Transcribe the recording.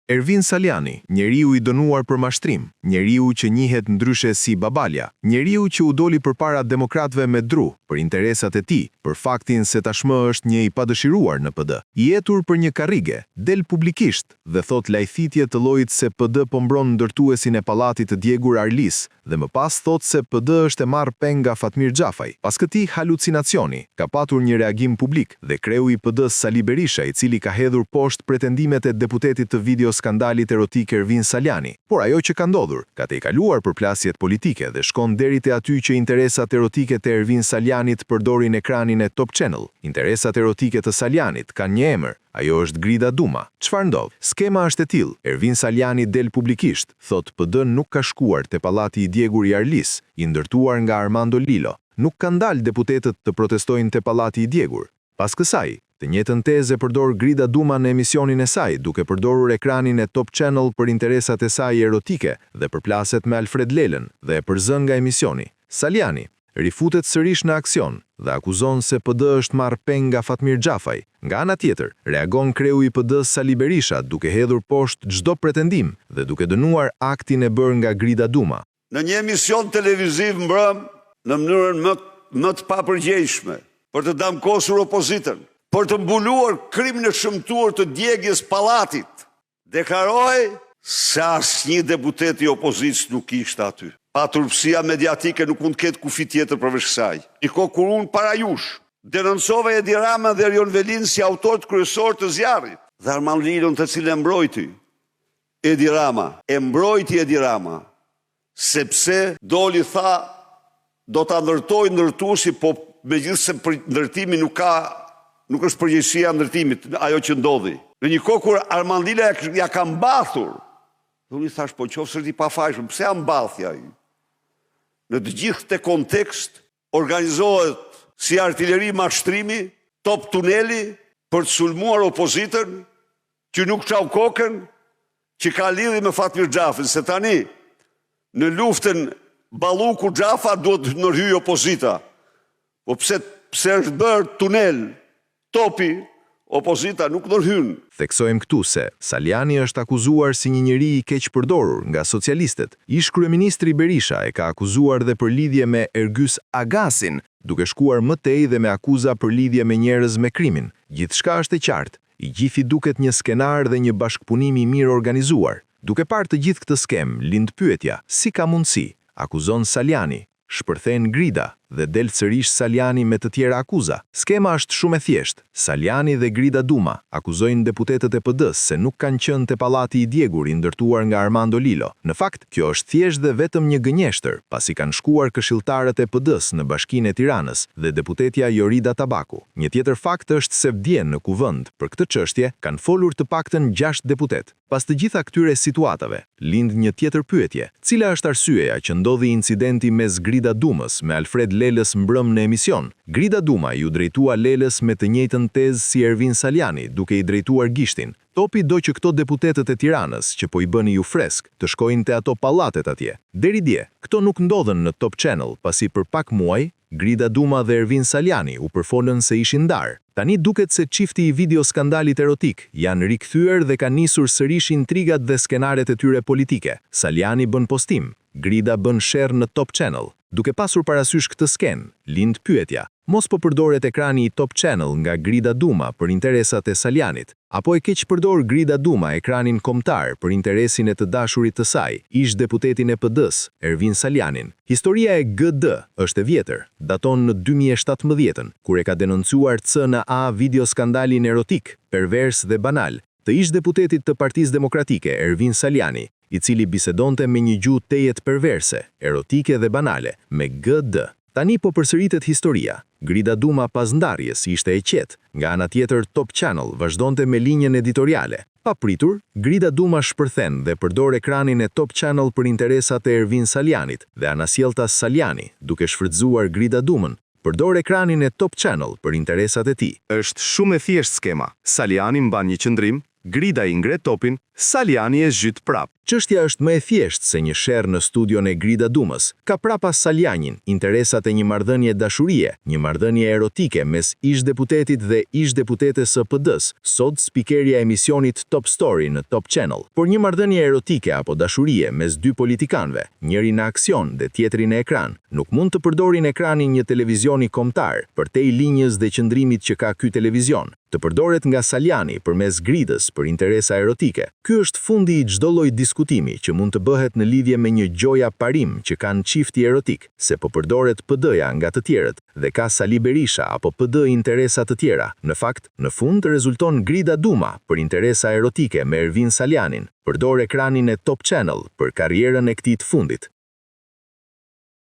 Ervin Saliani, njeriu i dënuar për mashtrim, njeriu që njihet ndryshe si Babalja, njeriu që u doli përpara demokratëve me dru, për interesat e tij, për faktin se tashmë është një i padëshiruar në PD. I etur për një karrige, del publikisht dhe thot lajthitje të llojit se PD po mbron ndërtuesin e pallatit të djegur Arlis, dhe më pas thot se PD është e marrë peng nga Fatmir Xhafaj. Pas këtij halucinacioni, ka patur një reagim publik dhe kreu i PD-s Sali Berisha, i cili ka hedhur poshtë pretendimet e deputetit të video skandalit erotik Ervin Saliani. Por ajo që ka ndodhur, ka tejkaluar përplasjet politike dhe shkon deri te aty që interesat erotike të Ervin Salianit përdorin ekranin e Top Channel. Interesat erotike të Salianit kanë një emër, ajo është Grida Duma. Çfarë ndodh? Skema është e tillë. Ervin Saliani del publikisht, thot PD nuk ka shkuar te pallati i djegur i Arlis, i ndërtuar nga Armando Lilo. Nuk kanë dalë deputetët të protestojnë te pallati i djegur. Pas kësaj, të njëjtën tezë përdor Grida Duma në emisionin e saj, duke përdorur ekranin e Top Channel për interesat e saj erotike dhe përplaset me Alfred Lelën dhe e përzën nga emisioni. Saliani rifutet sërish në aksion dhe akuzon se PD është marrë peng nga Fatmir Xhafaj. Nga ana tjetër, reagon kreu i PD-s Sali Berisha duke hedhur poshtë çdo pretendim dhe duke dënuar aktin e bërë nga Grida Duma. Në një emision televiziv mbrëm në mënyrën më të papërgjegjshme për të damkosur opozitën, për të mbuluar krimin e shëmtuar të djegjes pallatit, deklaroi se asnjë deputet i opozitës nuk ishte aty. Paturpsia mediatike nuk mund të ketë kufi tjetër përveç kësaj. Kur unë para jush denoncova Edi Rama dhe Erion Velin si autorët kryesor të zjarrit, dhe Armand Lilon, të cilën e mbrojti Edi Rama, Edi Rama, sepse doli tha do ta ndërtoj ndërtuesi, po megjithëse ndërtimi nuk është përgjegjësia e ndërtimit, ajo që ndodhi. Në një kohë kur Armand Lila ja ka mbathur, unë i thash, po qoftë i pafajshëm, pse ja mbathja ai? Në të gjithë këtë kontekst organizohet si artilleri mashtrimi, top tuneli për të sulmuar opozitën, që nuk çau kokën, që ka lidhje me Fatmir Xhafën, se tani në luftën Balluku Xhafa duhet të ndërhyjë opozita. Po pse është bërë tunel topi, opozita nuk ndërhyn. Theksojmë këtu se Saliani është akuzuar si një njeri i keq përdorur nga socialistët. Ish kryeministri Berisha e ka akuzuar dhe për lidhje me Ergys Agasin, duke shkuar më tej dhe me akuza për lidhje me njerëz me krimin. Gjithçka është e qartë. I gjithi duket një skenar dhe një bashkëpunim i mirë organizuar. Duke parë të gjithë këtë skem, lind pyetja, si ka mundësi? Akuzon Saliani, shpërthen Grida dhe del sërish Saliani me të tjera akuza. Skema është shumë e thjeshtë. Saliani dhe Grida Duma akuzojnë deputetët e PD-s se nuk kanë qenë te pallati i djegur i ndërtuar nga Armando Lilo. Në fakt, kjo është thjesht dhe vetëm një gënjeshtër, pasi kanë shkuar këshilltarët e PD-s në Bashkinë e Tiranës dhe deputetja Jorida Tabaku. Një tjetër fakt është se vdjen në kuvend për këtë çështje kanë folur të paktën 6 deputet. Pas të gjitha këtyre situatave, lind një tjetër pyetje. Cila është arsyeja që ndodhi incidenti mes Grida Dumës me Alfred Lelës mbrëm në emision? Grida Duma ju drejtua Lelës me të njëjtën tezë si Ervin Saliani, duke i drejtuar gishtin. Topi do që këto deputetët e Tiranës, që po i bëni ju fresk, të shkojnë te ato pallatet atje. Deri dje, këto nuk ndodhen në Top Channel, pasi për pak muaj, Grida Duma dhe Ervin Saliani u përfolën se ishin ndarë. Tani duket se çifti i video skandalit erotik janë rikthyer dhe kanë nisur sërish intrigat dhe skenaret e tyre politike. Saliani bën postim, Grida bën share në Top Channel. Duke pasur parasysh këtë sken, lind pyetja, mos po përdoret ekrani i Top Channel nga Grida Duma për interesat e Salianit, apo e keq përdor Grida Duma ekranin kombëtar për interesin e të dashurit të saj, ish deputetin e PD-s, Ervin Salianin. Historia e GD është e vjetër, daton në 2017, kur e ka denoncuar CNA video skandalin erotik, pervers dhe banal, të ish deputetit të Partisë Demokratike, Ervin Saliani, i cili bisedonte me një gjuhë tejet perverse, erotike dhe banale, me GD. Tani po përsëritet historia. Grida Duma pas ndarjes ishte e qetë, nga ana tjetër Top Channel vazhdonte me linjën editoriale. Pa pritur, Grida Duma shpërthen dhe përdor ekranin e Top Channel për interesat e Ervin Salianit dhe anasjelltas Saliani, duke shfrytzuar Grida Dumën, përdor ekranin e Top Channel për interesat e tij. Është shumë e thjeshtë skema. Saliani mban një qendrim, Grida i ngre topin, Saljani e zhyt prap. Çështja është më e thjeshtë se një sherr në studion e Grida Dumës. Ka prapa Saljanin, interesat e një marrëdhënie dashurie, një marrëdhënie erotike mes ish-deputetit dhe ish-deputetes së PD-s, sot spikeria e emisionit Top Story në Top Channel. Por një marrëdhënie erotike apo dashurie mes dy politikanëve, njëri në aksion dhe tjetri në ekran, nuk mund të përdorin ekranin një televizioni kombëtar përtej linjës dhe qëndrimit që ka ky televizion, të përdoret nga Saljani përmes Gridës për interesa erotike. Ky është fundi i çdo lloji diskutimi që mund të bëhet në lidhje me një gjoja parim që kanë çifti erotik, se po përdoret PD-ja nga të tjerët dhe ka Sali Berisha apo PD interesa të tjera. Në fakt, në fund rezulton Grida Duma për interesa erotike me Ervin Saljanin. Përdor ekranin e Top Channel për karrierën e këtij të fundit.